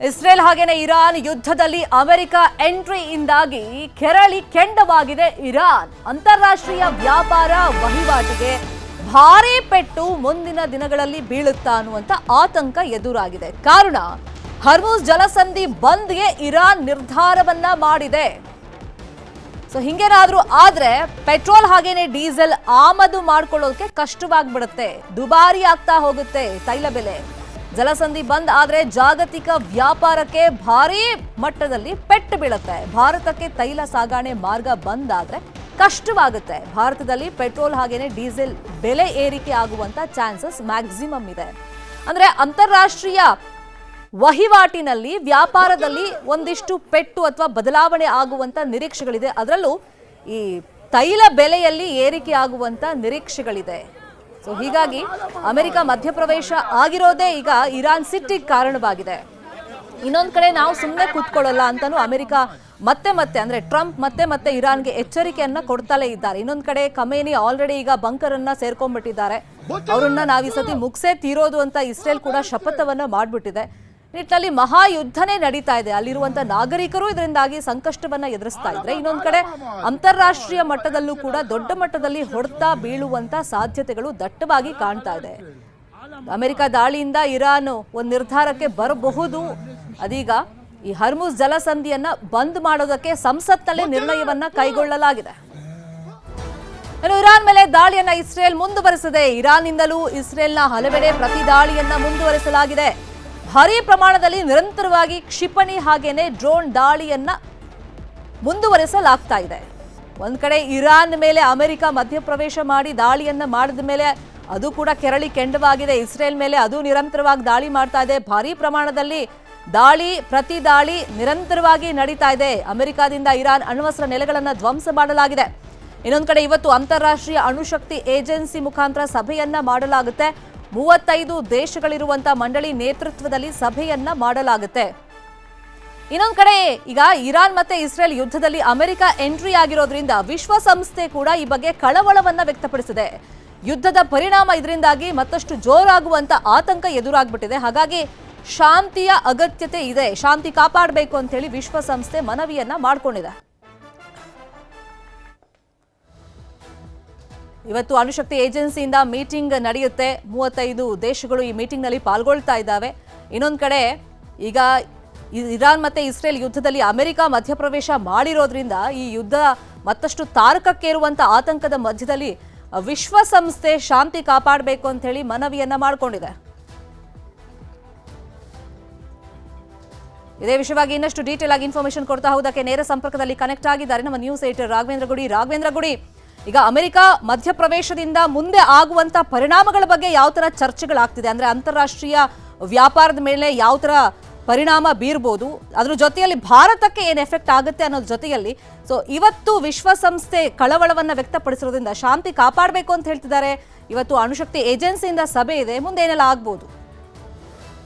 Israel ಹಾಗೇನೆ Iran ಯುದ್ಧದಲ್ಲಿ America ಎಂಟ್ರಿಯಿಂದಾಗಿ ಕೆರಳಿ ಕೆಂಡವಾಗಿದೆ Iran. ಅಂತಾರಾಷ್ಟ್ರೀಯ ವ್ಯಾಪಾರ ವಹಿವಾಟಿಗೆ ಭಾರೀ ಪೆಟ್ಟು ಮುಂದಿನ ದಿನಗಳಲ್ಲಿ ಬೀಳುತ್ತಾ ಅನ್ನುವಂತ ಆತಂಕ ಎದುರಾಗಿದೆ. ಕಾರಣ ಹರ್ಮುಜ್ ಜಲಸಂಧಿ ಬಂದ್ಗೆ ಇರಾನ್ ನಿರ್ಧಾರವನ್ನ ಮಾಡಿದೆ. ಸೊ ಹಿಂಗೇನಾದ್ರೂ ಆದ್ರೆ ಪೆಟ್ರೋಲ್ ಹಾಗೇನೆ ಡೀಸೆಲ್ ಆಮದು ಮಾಡ್ಕೊಳ್ಳೋಕೆ ಕಷ್ಟವಾಗ್ಬಿಡುತ್ತೆ, ದುಬಾರಿ ಆಗ್ತಾ ಹೋಗುತ್ತೆ ತೈಲ ಬೆಲೆ. ಜಲಸಂಧಿ ಬಂದ್ ಆದ್ರೆ ಜಾಗತಿಕ ವ್ಯಾಪಾರಕ್ಕೆ ಭಾರೀ ಮಟ್ಟದಲ್ಲಿ ಪೆಟ್ಟು ಬೀಳುತ್ತೆ. ಭಾರತಕ್ಕೆ ತೈಲ ಸಾಗಣೆ ಮಾರ್ಗ ಬಂದ್ ಆದ್ರೆ ಕಷ್ಟವಾಗುತ್ತೆ. ಭಾರತದಲ್ಲಿ ಪೆಟ್ರೋಲ್ ಹಾಗೇನೆ ಡೀಸೆಲ್ ಬೆಲೆ ಏರಿಕೆ ಆಗುವಂತ ಚಾನ್ಸಸ್ ಮ್ಯಾಕ್ಸಿಮಮ್ ಇದೆ. ಅಂದ್ರೆ ಅಂತಾರಾಷ್ಟ್ರೀಯ ವಹಿವಾಟಿನಲ್ಲಿ ವ್ಯಾಪಾರದಲ್ಲಿ ಒಂದಿಷ್ಟು ಪೆಟ್ಟು ಅಥವಾ ಬದಲಾವಣೆ ಆಗುವಂತ ನಿರೀಕ್ಷೆಗಳಿದೆ. ಅದರಲ್ಲೂ ಈ ತೈಲ ಬೆಲೆಯಲ್ಲಿ ಏರಿಕೆ ಆಗುವಂತ ನಿರೀಕ್ಷೆಗಳಿದೆ. ಸೊ ಹೀಗಾಗಿ ಅಮೆರಿಕ ಮಧ್ಯಪ್ರವೇಶ ಆಗಿರೋದೇ ಈಗ ಇರಾನ್ ಸಿಟ್ಟಿಗೆ ಕಾರಣವಾಗಿದೆ. ಇನ್ನೊಂದು ಕಡೆ ನಾವು ಸುಮ್ಮನೆ ಕೂತ್ಕೊಳ್ಳಲ್ಲ ಅಂತಾನು ಅಮೆರಿಕ ಮತ್ತೆ ಅಂದ್ರೆ ಟ್ರಂಪ್ ಮತ್ತೆ ಇರಾನ್ಗೆ ಎಚ್ಚರಿಕೆಯನ್ನ ಕೊಡ್ತಲೇ ಇದ್ದಾರೆ. ಇನ್ನೊಂದು ಕಡೆ ಖಮೇನಿ ಆಲ್ರೆಡಿ ಈಗ ಬಂಕರ್ ಅನ್ನ ಸೇರ್ಕೊಂಡ್ಬಿಟ್ಟಿದ್ದಾರೆ. ಅವರನ್ನ ನಾವು ಈ ಸತಿ ಮುಗಿಸೇ ತೀರೋದು ಅಂತ ಇಸ್ರೇಲ್ ಕೂಡ ಶಪಥವನ್ನ ಮಾಡ್ಬಿಟ್ಟಿದೆ. ನಿಟ್ಟಿನಲ್ಲಿ ಮಹಾಯುದ್ಧನೇ ನಡೀತಾ ಇದೆ. ಅಲ್ಲಿರುವಂತ ನಾಗರಿಕರು ಇದರಿಂದಾಗಿ ಸಂಕಷ್ಟವನ್ನ ಎದುರಿಸ್ತಾ ಇದ್ರೆ, ಇನ್ನೊಂದು ಕಡೆ ಅಂತಾರಾಷ್ಟ್ರೀಯ ಮಟ್ಟದಲ್ಲೂ ಕೂಡ ದೊಡ್ಡ ಮಟ್ಟದಲ್ಲಿ ಹೊಡೆತ ಬೀಳುವಂತ ಸಾಧ್ಯತೆಗಳು ದಟ್ಟವಾಗಿ ಕಾಣ್ತಾ ಇದೆ. ಅಮೆರಿಕ ದಾಳಿಯಿಂದ ಇರಾನ್ ಒಂದು ನಿರ್ಧಾರಕ್ಕೆ ಬರಬಹುದು. ಅದೀಗ ಈ ಹರ್ಮುಜ್ ಜಲಸಂಧಿಯನ್ನ ಬಂದ್ ಮಾಡೋದಕ್ಕೆ ಸಂಸತ್ನಲ್ಲೇ ನಿರ್ಣಯವನ್ನ ಕೈಗೊಳ್ಳಲಾಗಿದೆ. ಇರಾನ್ ಮೇಲೆ ದಾಳಿಯನ್ನ ಇಸ್ರೇಲ್ ಮುಂದುವರೆಸಿದೆ. ಇರಾನ್ನಿಂದಲೂ ಇಸ್ರೇಲ್ನ ಹಲವೆಡೆ ಪ್ರತಿ ದಾಳಿಯನ್ನ ಮುಂದುವರೆಸಲಾಗಿದೆ. ಭಾರೀ ಪ್ರಮಾಣದಲ್ಲಿ ನಿರಂತರವಾಗಿ ಕ್ಷಿಪಣಿ ಹಾಗೇನೆ ಡ್ರೋನ್ ದಾಳಿಯನ್ನ ಮುಂದುವರೆಸಲಾಗ್ತಾ ಇದೆ. ಒಂದ್ ಕಡೆ ಇರಾನ್ ಮೇಲೆ ಅಮೆರಿಕ ಮಧ್ಯಪ್ರವೇಶ ಮಾಡಿ ದಾಳಿಯನ್ನ ಮಾಡಿದ ಮೇಲೆ ಅದು ಕೂಡ ಕೆರಳಿ ಕೆಂಡವಾಗಿದೆ. ಇಸ್ರೇಲ್ ಮೇಲೆ ಅದು ನಿರಂತರವಾಗಿ ದಾಳಿ ಮಾಡ್ತಾ ಇದೆ. ಭಾರೀ ಪ್ರಮಾಣದಲ್ಲಿ ದಾಳಿ ಪ್ರತಿ ದಾಳಿ ನಿರಂತರವಾಗಿ ನಡೀತಾ ಇದೆ. ಅಮೆರಿಕದಿಂದ ಇರಾನ್ ಅಣ್ವಸ್ತ್ರ ನೆಲೆಗಳನ್ನ ಧ್ವಂಸ ಮಾಡಲಾಗಿದೆ. ಇನ್ನೊಂದು ಕಡೆ ಇವತ್ತು ಅಂತಾರಾಷ್ಟ್ರೀಯ ಅಣುಶಕ್ತಿ ಏಜೆನ್ಸಿ ಮುಖಾಂತರ ಸಭೆಯನ್ನ ಮಾಡಲಾಗುತ್ತೆ. 35 ದೇಶಗಳಿರುವಂತ ಮಂಡಳಿ ನೇತೃತ್ವದಲ್ಲಿ ಸಭೆಯನ್ನ ಮಾಡಲಾಗುತ್ತೆ. ಇನ್ನೊಂದು ಕಡೆ ಈಗ ಇರಾನ್ ಮತ್ತೆ ಇಸ್ರೇಲ್ ಯುದ್ಧದಲ್ಲಿ ಅಮೆರಿಕ ಎಂಟ್ರಿ ಆಗಿರೋದ್ರಿಂದ ವಿಶ್ವಸಂಸ್ಥೆ ಕೂಡ ಈ ಬಗ್ಗೆ ಕಳವಳವನ್ನ ವ್ಯಕ್ತಪಡಿಸಿದೆ. ಯುದ್ಧದ ಪರಿಣಾಮ ಇದರಿಂದಾಗಿ ಮತ್ತಷ್ಟು ಜೋರಾಗುವಂತ ಆತಂಕ ಎದುರಾಗ್ಬಿಟ್ಟಿದೆ. ಹಾಗಾಗಿ ಶಾಂತಿಯ ಅಗತ್ಯತೆ ಇದೆ, ಶಾಂತಿ ಕಾಪಾಡಬೇಕು ಅಂತ ಹೇಳಿ ವಿಶ್ವಸಂಸ್ಥೆ ಮನವಿಯನ್ನ ಮಾಡಿಕೊಂಡಿದೆ. ಇವತ್ತು ಅಣುಶಕ್ತಿ ಏಜೆನ್ಸಿಯಿಂದ ಮೀಟಿಂಗ್ ನಡೆಯುತ್ತೆ. 35 ದೇಶಗಳು ಈ ಮೀಟಿಂಗ್ ನಲ್ಲಿ ಪಾಲ್ಗೊಳ್ತಾ ಇದ್ದಾವೆ. ಇನ್ನೊಂದು ಕಡೆ ಈಗ ಇರಾನ್ ಮತ್ತೆ ಇಸ್ರೇಲ್ ಯುದ್ಧದಲ್ಲಿ ಅಮೆರಿಕ ಮಧ್ಯಪ್ರವೇಶ ಮಾಡಿರೋದ್ರಿಂದ ಈ ಯುದ್ಧ ಮತ್ತಷ್ಟು ತಾರಕಕ್ಕೇರುವಂತ ಆತಂಕದ ಮಧ್ಯದಲ್ಲಿ ವಿಶ್ವಸಂಸ್ಥೆ ಶಾಂತಿ ಕಾಪಾಡಬೇಕು ಅಂತ ಹೇಳಿ ಮನವಿಯನ್ನ ಮಾಡಿಕೊಂಡಿದೆ. ಇದೇ ವಿಷಯವಾಗಿ ಇನ್ನಷ್ಟು ಡೀಟೇಲ್ ಆಗಿ ಇನ್ಫಾರ್ಮೇಶನ್ ಕೊಡ್ತಾ ಹೋದಕ್ಕೆ ನೇರ ಸಂಪರ್ಕದಲ್ಲಿ ಕನೆಕ್ಟ್ ಆಗಿದ್ದಾರೆ ನಮ್ಮ ನ್ಯೂಸ್ ಏಟರ್ ರಾಘವೇಂದ್ರ ಗುಡಿ. ಈಗ ಅಮೆರಿಕ ಮಧ್ಯಪ್ರವೇಶದಿಂದ ಮುಂದೆ ಆಗುವಂತ ಪರಿಣಾಮಗಳ ಬಗ್ಗೆ ಯಾವ ತರ ಚರ್ಚೆಗಳಾಗ್ತಿದೆ, ಅಂದ್ರೆ ಅಂತಾರಾಷ್ಟ್ರೀಯ ವ್ಯಾಪಾರದ ಮೇಲೆ ಯಾವ ತರ ಪರಿಣಾಮ ಬೀರ್ಬೋದು, ಅದ್ರ ಜೊತೆಯಲ್ಲಿ ಭಾರತಕ್ಕೆ ಏನ್ ಎಫೆಕ್ಟ್ ಆಗುತ್ತೆ ಅನ್ನೋದ್ರ ಜೊತೆಯಲ್ಲಿ ಸೊ ಇವತ್ತು ವಿಶ್ವಸಂಸ್ಥೆ ಕಳವಳವನ್ನ ವ್ಯಕ್ತಪಡಿಸಿರೋದ್ರಿಂದ ಶಾಂತಿ ಕಾಪಾಡಬೇಕು ಅಂತ ಹೇಳ್ತಿದ್ದಾರೆ. ಇವತ್ತು ಅಣುಶಕ್ತಿ ಏಜೆನ್ಸಿಯಿಂದ ಸಭೆ ಇದೆ, ಮುಂದೆ ಏನೆಲ್ಲ ಆಗ್ಬೋದು?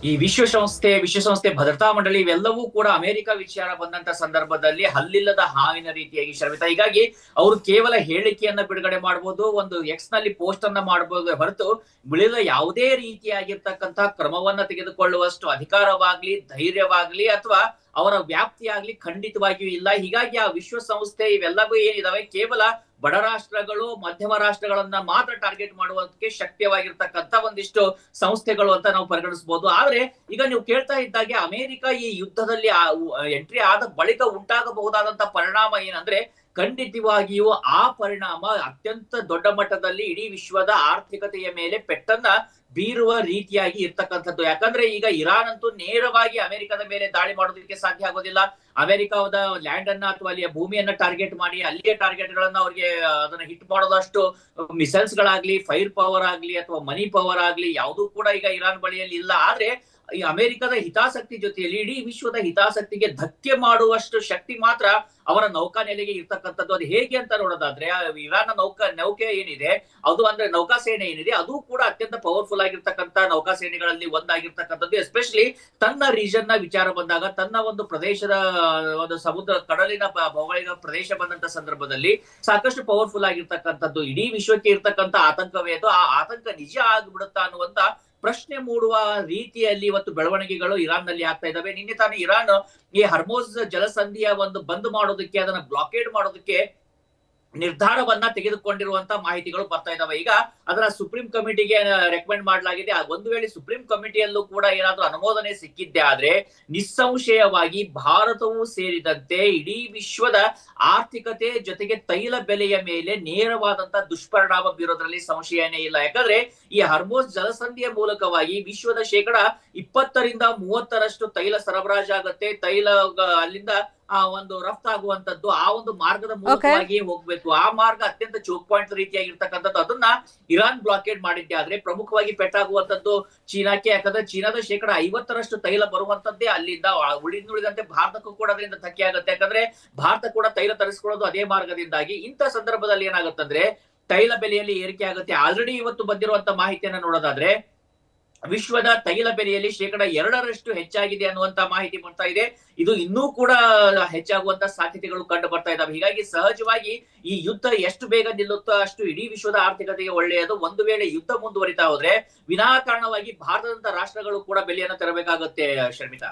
ಈ ವಿಶ್ವಸಂಸ್ಥೆ ಭದ್ರತಾ ಮಂಡಳಿ ಇವೆಲ್ಲವೂ ಕೂಡ ಅಮೆರಿಕ ವಿಚಾರ ಬಂದಂತ ಸಂದರ್ಭದಲ್ಲಿ ಹಲ್ಲಿಲ್ಲದ ಹಾವಿನ ರೀತಿಯಾಗಿ ಶ್ರಮಿತ. ಹೀಗಾಗಿ ಅವರು ಕೇವಲ ಹೇಳಿಕೆಯನ್ನ ಬಿಡುಗಡೆ ಮಾಡಬಹುದು, ಒಂದು ಎಕ್ಸ್ ನಲ್ಲಿ ಪೋಸ್ಟ್ ಅನ್ನ ಮಾಡಬಹುದು ಹೊರತು ಉಳಿದ ಯಾವುದೇ ರೀತಿಯಾಗಿರ್ತಕ್ಕಂತಹ ಕ್ರಮವನ್ನ ತೆಗೆದುಕೊಳ್ಳುವಷ್ಟು ಅಧಿಕಾರವಾಗ್ಲಿ ಧೈರ್ಯವಾಗ್ಲಿ ಅಥವಾ ಅವರ ವ್ಯಾಪ್ತಿಯಾಗ್ಲಿ ಖಂಡಿತವಾಗಿಯೂ ಇಲ್ಲ. ಹೀಗಾಗಿ ಆ ವಿಶ್ವಸಂಸ್ಥೆ ಇವೆಲ್ಲವೂ ಏನಿದಾವೆ ಕೇವಲ ಬಡ ರಾಷ್ಟ್ರಗಳು ಮಧ್ಯಮ ರಾಷ್ಟ್ರಗಳನ್ನ ಮಾತ್ರ ಟಾರ್ಗೆಟ್ ಮಾಡುವುದಕ್ಕೆ ಶಕ್ಯವಾಗಿರ್ತಕ್ಕಂಥ ಒಂದಿಷ್ಟು ಸಂಸ್ಥೆಗಳು ಅಂತ ನಾವು ಪರಿಗಣಿಸಬಹುದು. ಆದ್ರೆ ಈಗ ನೀವು ಕೇಳ್ತಾ ಇದ್ದಾಗೆ ಅಮೆರಿಕ ಈ ಯುದ್ಧದಲ್ಲಿ ಎಂಟ್ರಿ ಆದ ಬಳಿಕ ಉಂಟಾಗಬಹುದಾದಂತ ಪರಿಣಾಮ ಏನಂದ್ರೆ ಖಂಡಿತವಾಗಿಯೂ ಆ ಪರಿಣಾಮ ಅತ್ಯಂತ ದೊಡ್ಡ ಮಟ್ಟದಲ್ಲಿ ಇಡೀ ವಿಶ್ವದ ಆರ್ಥಿಕತೆಯ ಮೇಲೆ ಪೆಟ್ಟನ್ನ ಬೀರುವ ರೀತಿಯಾಗಿ ಇರ್ತಕ್ಕಂಥದ್ದು. ಯಾಕಂದ್ರೆ ಈಗ ಇರಾನ್ ಅಂತೂ ನೇರವಾಗಿ ಅಮೆರಿಕದ ಮೇಲೆ ದಾಳಿ ಮಾಡೋದಕ್ಕೆ ಸಾಧ್ಯ ಆಗೋದಿಲ್ಲ. ಅಮೆರಿಕದ ಲ್ಯಾಂಡ್ ಅನ್ನ ಅಥವಾ ಅಲ್ಲಿಯ ಭೂಮಿಯನ್ನ ಟಾರ್ಗೆಟ್ ಮಾಡಿ ಅಲ್ಲಿಯ ಟಾರ್ಗೆಟ್ ಗಳನ್ನ ಅವ್ರಿಗೆ ಅದನ್ನ ಹಿಟ್ ಮಾಡೋದಷ್ಟು ಮಿಸೈಲ್ಸ್ ಗಳಾಗ್ಲಿ, ಫೈರ್ ಪವರ್ ಆಗ್ಲಿ ಅಥವಾ ಮನಿ ಪವರ್ ಆಗ್ಲಿ ಯಾವುದೂ ಕೂಡ ಈಗ ಇರಾನ್ ಬಳಿಯಲ್ಲಿ ಇಲ್ಲ. ಆದ್ರೆ ಈ ಅಮೆರಿಕದ ಹಿತಾಸಕ್ತಿ ಜೊತೆಯಲ್ಲಿ ಇಡೀ ವಿಶ್ವದ ಹಿತಾಸಕ್ತಿಗೆ ಧಕ್ಕೆ ಮಾಡುವಷ್ಟು ಶಕ್ತಿ ಮಾತ್ರ ಅವರ ನೌಕಾ ನೆಲೆಗೆ ಇರ್ತಕ್ಕಂಥದ್ದು. ಅದು ಹೇಗೆ ಅಂತ ನೋಡೋದಾದ್ರೆ ಇರಾನ್ ನೌಕೆ ಏನಿದೆ ಅದು ಅಂದ್ರೆ ನೌಕಾ ಸೇನೆ ಏನಿದೆ ಅದು ಕೂಡ ಅತ್ಯಂತ ಪವರ್ಫುಲ್ ಆಗಿರ್ತಕ್ಕಂಥ ನೌಕಾ ಸೇನೆಗಳಲ್ಲಿ ಒಂದಾಗಿರ್ತಕ್ಕಂಥದ್ದು. ಎಸ್ಪೆಷಲಿ ತನ್ನ ರೀಜನ್ ನ ವಿಚಾರ ಬಂದಾಗ, ತನ್ನ ಒಂದು ಪ್ರದೇಶದ ಒಂದು ಸಮುದ್ರ ಕಡಲಿನ ಭೌಗೋಳಿಕ ಪ್ರದೇಶ ಬಂದಂತ ಸಂದರ್ಭದಲ್ಲಿ ಸಾಕಷ್ಟು ಪವರ್ಫುಲ್ ಆಗಿರ್ತಕ್ಕಂಥದ್ದು. ಇಡೀ ವಿಶ್ವಕ್ಕೆ ಇರ್ತಕ್ಕಂಥ ಆತಂಕವೇ ಅದು. ಆ ಆತಂಕ ನಿಜ ಆಗ್ಬಿಡುತ್ತಾ ಅನ್ನುವಂತ ಪ್ರಶ್ನೆ ಮೂಡುವ ರೀತಿಯಲ್ಲಿ ಇವತ್ತು ಬೆಳವಣಿಗೆಗಳು ಇರಾನ್ ನಲ್ಲಿ ಆಗ್ತಾ ಇದಾವೆ. ನಿನ್ನೆ ತಾನೇ ಇರಾನ್ ಈ ಹರ್ಮೋಸ್ ಜಲಸಂಧಿಯ ಒಂದು ಬಂದ್ ಮಾಡೋದಕ್ಕೆ, ಅದನ್ನ ಬ್ಲಾಕೇಡ್ ಮಾಡೋದಕ್ಕೆ ನಿರ್ಧಾರವನ್ನ ತೆಗೆದುಕೊಂಡಿರುವಂತ ಮಾಹಿತಿಗಳು ಬರ್ತಾ ಇದಾವೆ. ಈಗ ಅದರ ಸುಪ್ರೀಂ ಕಮಿಟಿಗೆ ರೆಕಮೆಂಡ್ ಮಾಡಲಾಗಿದೆ. ಒಂದು ವೇಳೆ ಸುಪ್ರೀಂ ಕಮಿಟಿಯಲ್ಲೂ ಕೂಡ ಏನಾದ್ರೂ ಅನುಮೋದನೆ ಸಿಕ್ಕಿದ್ದೆ ಆದ್ರೆ ನಿಸ್ಸಂಶಯವಾಗಿ ಭಾರತವೂ ಸೇರಿದಂತೆ ಇಡೀ ವಿಶ್ವದ ಆರ್ಥಿಕತೆ ಜೊತೆಗೆ ತೈಲ ಬೆಲೆಯ ಮೇಲೆ ನೇರವಾದಂತ ದುಷ್ಪರಿಣಾಮ ಬೀರೋದ್ರಲ್ಲಿ ಸಂಶಯನೇ ಇಲ್ಲ. ಯಾಕಂದ್ರೆ ಈ ಹರ್ಮೋಸ್ ಜಲಸಂಧಿಯ ಮೂಲಕವಾಗಿ ವಿಶ್ವದ 20% ತೈಲ ಸರಬರಾಜಾಗತ್ತೆ. ತೈಲ ಅಲ್ಲಿಂದ ಒಂದು ರಫ್ತಾಗುವಂತದ್ದು ಆ ಒಂದು ಮಾರ್ಗದ ಮೂಲಕವಾಗಿ ಹೋಗ್ಬೇಕು. ಆ ಮಾರ್ಗ ಅತ್ಯಂತ ಚೋಕ್ ಪಾಯಿಂಟ್ ರೀತಿಯಾಗಿರ್ತಕ್ಕಂಥದ್ದು. ಅದನ್ನ ಇರಾನ್ ಬ್ಲಾಕೇಡ್ ಮಾಡಿದ್ದೆ ಆದ್ರೆ ಪ್ರಮುಖವಾಗಿ ಪೆಟ್ಟಾಗುವಂತದ್ದು ಚೀನಾಕ್ಕೆ. ಯಾಕಂದ್ರೆ ಚೀನಾದ 50% ತೈಲ ಬರುವಂತದ್ದೇ ಅಲ್ಲಿಂದ. ಉಳಿದಂತೆ ಭಾರತಕ್ಕೂ ಕೂಡ ಅದರಿಂದ ಧಕ್ಕೆ ಆಗುತ್ತೆ. ಯಾಕಂದ್ರೆ ಭಾರತ ಕೂಡ ತೈಲ ತರಿಸ್ಕೊಳ್ಳೋದು ಅದೇ ಮಾರ್ಗದಿಂದಾಗಿ. ಇಂಥ ಸಂದರ್ಭದಲ್ಲಿ ಏನಾಗುತ್ತಂದ್ರೆ ತೈಲ ಬೆಲೆಯಲ್ಲಿ ಏರಿಕೆ ಆಗುತ್ತೆ. ಆಲ್ರೆಡಿ ಇವತ್ತು ಬಂದಿರುವಂತ ಮಾಹಿತಿಯನ್ನ ನೋಡೋದಾದ್ರೆ ವಿಶ್ವದ ತೈಲ ಬೆಲೆಯಲ್ಲಿ 2% ಹೆಚ್ಚಾಗಿದೆ ಅನ್ನುವಂತ ಮಾಹಿತಿ ಬರ್ತಾ ಇದೆ. ಇದು ಇನ್ನೂ ಕೂಡ ಹೆಚ್ಚಾಗುವಂತ ಸಾಧ್ಯತೆಗಳು ಕಂಡು ಬರ್ತಾ ಇದಾವೆ. ಹೀಗಾಗಿ ಸಹಜವಾಗಿ ಈ ಯುದ್ಧ ಎಷ್ಟು ಬೇಗ ನಿಲ್ಲುತ್ತೋ ಅಷ್ಟು ಇಡೀ ವಿಶ್ವದ ಆರ್ಥಿಕತೆಗೆ ಒಳ್ಳೆಯದು. ಒಂದು ವೇಳೆ ಯುದ್ಧ ಮುಂದುವರಿತಾ ಹೋದ್ರೆ ವಿನಾಕಾರಣವಾಗಿ ಭಾರತದಂತ ರಾಷ್ಟ್ರಗಳು ಕೂಡ ಬೆಲೆಯನ್ನು ತೆರಬೇಕಾಗುತ್ತೆ ಶರ್ಮಿತಾ.